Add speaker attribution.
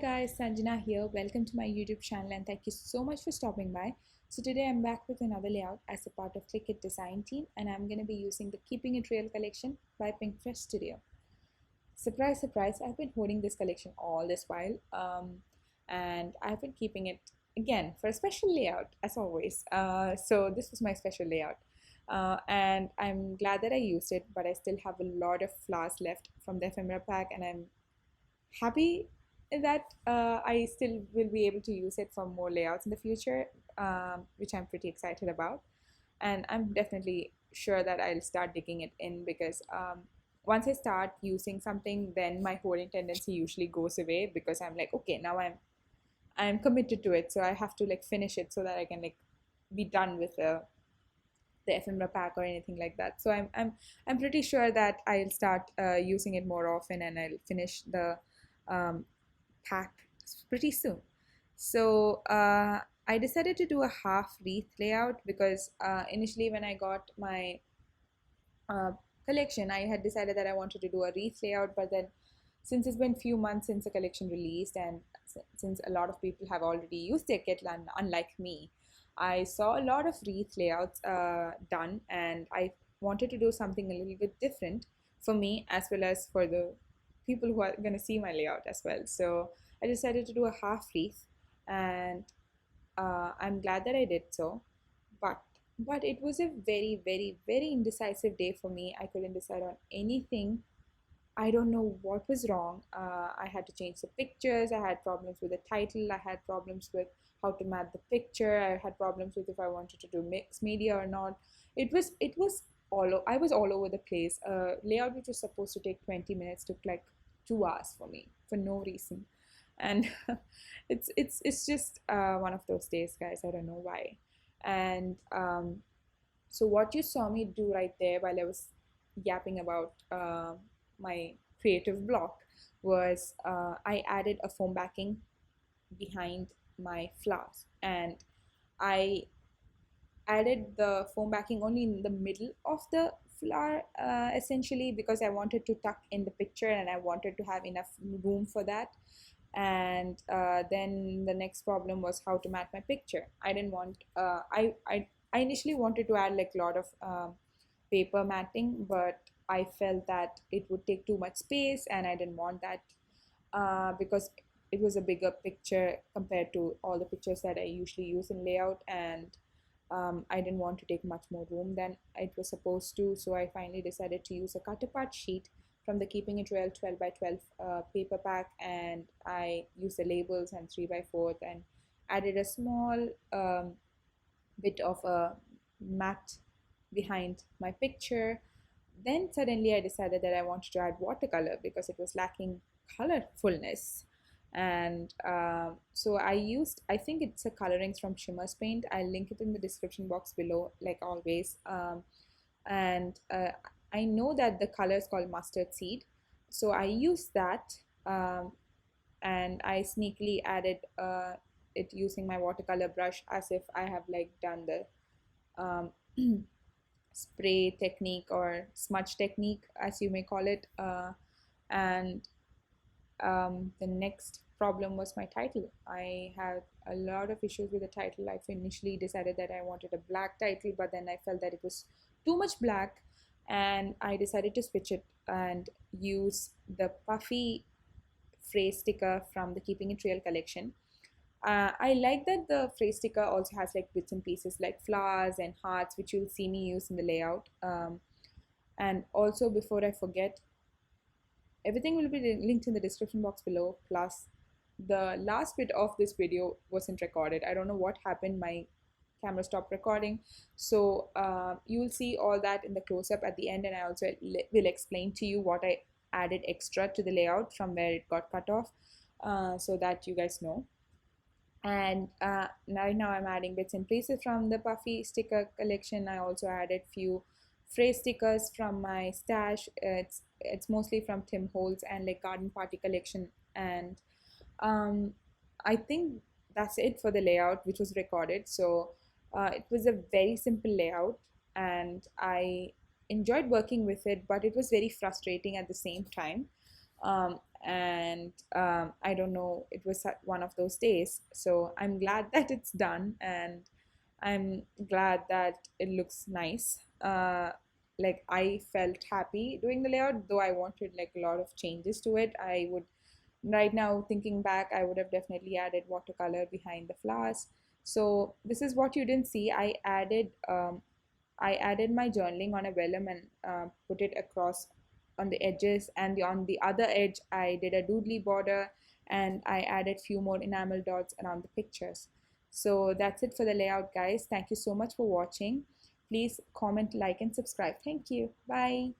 Speaker 1: guys, Sanjana here. Welcome to my YouTube channel and thank you so much for stopping by. So today I'm back with another layout as a part of Clique design team, and I'm going to be using the Keeping It Real collection by Pinkfresh Studio. Surprise, surprise, I've been holding this collection all this while, and I've been keeping it again for a special layout as always. So this was my special layout. And I'm glad that I used it, but I still have a lot of flowers left from the ephemera pack, and I'm happy that I still will be able to use it for more layouts in the future, which I'm pretty excited about. And I'm definitely sure that I'll start digging it in because once I start using something, then my hoarding tendency usually goes away because I'm like, okay, now I'm committed to it, so I have to like finish it so that I can like be done with the ephemera pack or anything like that. So I'm pretty sure that I'll start using it more often, and I'll finish the um, pack pretty soon. So I decided to do a half wreath layout because initially when I got my uh, collection, I had decided that I wanted to do a wreath layout, but then since it's been few months since the collection released, and since a lot of people have already used their kit, unlike me, I saw a lot of wreath layouts done, and I wanted to do something a little bit different for me as well as for the people who are going to see my layout as well. So I decided to do a half wreath, and I'm glad that I did so. But but it was a very very indecisive day for me. I couldn't decide on anything. I don't know what was wrong. I had to change the pictures. I had problems with the title. I had problems with how to match the picture. I had problems with if I wanted to do mixed media or not. It was I was all over the place. Layout which was supposed to take 20 minutes took like 2 hours for me for no reason, and it's just one of those days, guys. I don't know why. And so what you saw me do right there while I was yapping about my creative block was I added a foam backing behind my flowers, and I added the foam backing only in the middle of the flower, essentially because I wanted to tuck in the picture and I wanted to have enough room for that. And then the next problem was how to mat my picture. I didn't want I initially wanted to add like a lot of paper matting, but I felt that it would take too much space and I didn't want that because it was a bigger picture compared to all the pictures that I usually use in layout, and I didn't want to take much more room than it was supposed to. So I finally decided to use a cut apart sheet from the Keeping It Real 12 by 12 paper pack, and I used the labels and 3 by 4 and added a small bit of a mat behind my picture. Then suddenly I decided that I wanted to add watercolor because it was lacking colorfulness. And so I used, I think it's a colorings from Shimmers Paint. I'll link it in the description box below, like always. And I know that the color is called mustard seed. So I used that, and I sneakily added it using my watercolor brush as if I have like done the um, spray technique or smudge technique, as you may call it. And the next problem was my title. I had a lot of issues with the title. I initially decided that I wanted a black title, but then I felt that it was too much black, and I decided to switch it and use the puffy phrase sticker from the Keeping It Real collection. I like that the phrase sticker also has like bits and pieces like flowers and hearts, which you'll see me use in the layout. And also, before I forget, everything will be linked in the description box below. Plus, the last bit of this video wasn't recorded. I don't know what happened. My camera stopped recording. So you will see all that in the close-up at the end, and I also will explain to you what I added extra to the layout from where it got cut off, so that you guys know. And right now I'm adding bits and pieces from the puffy sticker collection. I also added few phrase stickers from my stash. It's mostly from Tim Holtz and like Garden Party collection. And I think that's it for the layout which was recorded. So it was a very simple layout, and I enjoyed working with it, but it was very frustrating at the same time. And I don't know, it was one of those days. So I'm glad that it's done, and I'm glad that it looks nice. Like I felt happy doing the layout, though I wanted like a lot of changes to it. I would right now thinking back, I would have definitely added watercolor behind the flowers. So this is what you didn't see. I added my journaling on a vellum and put it across on the edges, and on the other edge I did a doodly border, and I added few more enamel dots around the pictures. So that's it for the layout, guys. Thank you so much for watching. Please comment, like, and subscribe. Thank you. Bye.